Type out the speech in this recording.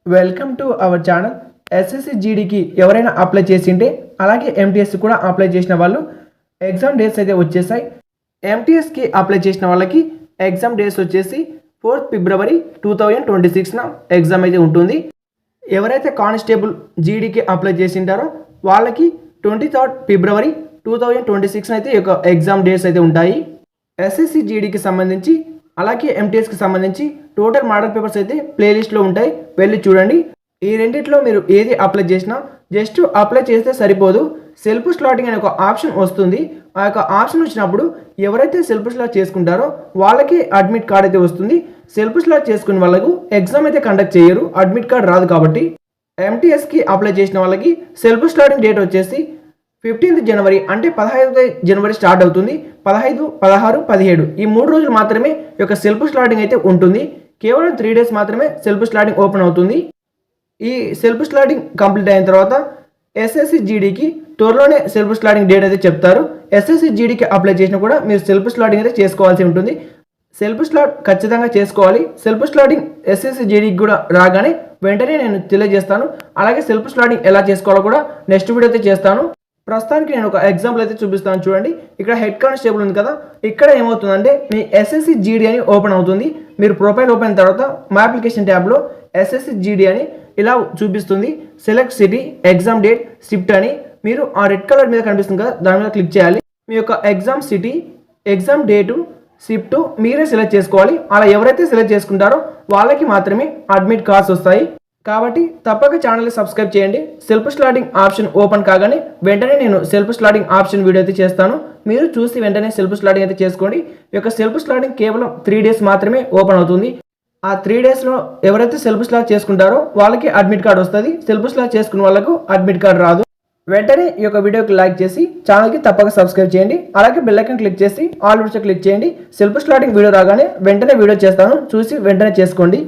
Welcome to our channel. SSC జీడీకి ఎవరైనా apply చేసింటే అలాగే ఎంటీఎస్ కూడా అప్లై చేసిన వాళ్ళు ఎగ్జామ్ డేట్స్ అయితే వచ్చేసాయి. ఎంటీఎస్కి అప్లై చేసిన వాళ్ళకి ఎగ్జామ్ డేట్స్ వచ్చేసి 4th February 2026 ఎగ్జామ్ అయితే ఉంటుంది. ఎవరైతే కానిస్టేబుల్ జీడీకి అప్లై చేసింటారో వాళ్ళకి 23rd February 2026 అయితే ఈ యొక్క ఎగ్జామ్ డేట్స్ అయితే ఉంటాయి. ఎస్ఎస్సి జీడీకి సంబంధించి అలాగే ఎంటీఎస్కి సంబంధించి టోటల్ మోడల్ పేపర్స్ అయితే ప్లేలిస్ట్లో ఉంటాయి, వెళ్ళి చూడండి. ఈ రెండిట్లో మీరు ఏది అప్లై చేసినా జస్ట్ అప్లై చేస్తే సరిపోదు, సెల్ఫ్ స్లాటింగ్ అనే ఒక ఆప్షన్ వస్తుంది. ఆ యొక్క ఆప్షన్ వచ్చినప్పుడు ఎవరైతే సెల్ఫ్ స్లాట్ చేసుకుంటారో వాళ్ళకి అడ్మిట్ కార్డ్ అయితే వస్తుంది. సెల్ఫ్ స్లాట్ చేసుకునే వాళ్ళకు ఎగ్జామ్ అయితే కండక్ట్ చేయరు, అడ్మిట్ కార్డ్ రాదు. కాబట్టి ఎంటీఎస్కి అప్లై చేసిన వాళ్ళకి సెల్ఫ్ స్లాటింగ్ డేట్ వచ్చేసి 15th January అంటే 15th January స్టార్ట్ అవుతుంది. 15, 16, 17 ఈ 3 రోజులు మాత్రమే ఈ యొక్క సెల్ఫ్ స్లాటింగ్ అయితే ఉంటుంది. కేవలం 3 days మాత్రమే సెల్ఫ్ స్లాటింగ్ ఓపెన్ అవుతుంది. ఈ సెల్ఫ్ స్లాటింగ్ కంప్లీట్ అయిన తర్వాత ఎస్ఎస్సి జీడీకి త్వరలోనే సెల్ఫ్ స్లాటింగ్ డేట్ అయితే చెప్తారు. ఎస్ఎస్సి జీడీకి అప్లై చేసినా కూడా మీరు సెల్ఫ్ స్లాటింగ్ అయితే చేసుకోవాల్సి ఉంటుంది. సెల్ఫ్ స్లాట్ ఖచ్చితంగా చేసుకోవాలి. సెల్ఫ్ స్లాటింగ్ ఎస్ఎస్సి జీడీకి కూడా రాగానే వెంటనే నేను తెలియజేస్తాను. అలాగే సెల్ఫ్ స్లాటింగ్ ఎలా చేసుకోవాలో కూడా నెక్స్ట్ వీడియో అయితే చేస్తాను. ప్రస్తుతానికి నేను ఒక ఎగ్జాంపుల్ అయితే చూపిస్తాను చూడండి. ఇక్కడ హెడ్ కానిస్టేబుల్ ఉంది కదా, ఇక్కడ ఏమవుతుందంటే మీ ఎస్ఎస్సి జీడీ అని ఓపెన్ అవుతుంది. మీరు ప్రొఫైల్ ఓపెన్ అయిన తర్వాత మా అప్లికేషన్ ట్యాబ్లో ఎస్ఎస్సి జీడీ అని ఇలా చూపిస్తుంది. Select city, exam date, shift అని మీరు ఆ రెడ్ కలర్ మీద కనిపిస్తుంది కదా, దాని మీద క్లిక్ చేయాలి. మీ యొక్క exam city, exam date, shift మీరే సెలెక్ట్ చేసుకోవాలి. అలా ఎవరైతే సెలెక్ట్ చేసుకుంటారో వాళ్ళకి మాత్రమే అడ్మిట్ కార్డ్స్ వస్తాయి. కాబట్టి తప్పక ఛానల్ని సబ్స్క్రైబ్ చేయండి. సెల్ఫ్ స్లాటింగ్ ఆప్షన్ ఓపెన్ కాగానే వెంటనే నేను సెల్ఫ్ స్లాటింగ్ ఆప్షన్ వీడియో అయితే చేస్తాను. మీరు చూసి వెంటనే సెల్ఫ్ స్లాటింగ్ అయితే చేసుకోండి. ఈ యొక్క సెల్ఫ్ స్లాటింగ్ కేవలం 3 days మాత్రమే ఓపెన్ అవుతుంది. ఆ 3 daysలో ఎవరైతే సెల్ఫ్ స్లాట్ చేసుకుంటారో వాళ్ళకి అడ్మిట్ కార్డ్ వస్తుంది. సెల్ఫ్ స్లాట్ చేసుకున్న వాళ్ళకు అడ్మిట్ కార్డ్ రాదు. వెంటనే ఈ యొక్క వీడియోకి లైక్ చేసి ఛానల్కి తప్పక సబ్స్క్రైబ్ చేయండి. అలాగే బెల్ ఐకాన్ క్లిక్ చేసి ఆల్ వీడియోస్ క్లిక్ చేయండి. సెల్ఫ్ స్లాటింగ్ వీడియో రాగానే వెంటనే వీడియో చేస్తాను, చూసి వెంటనే చేసుకోండి.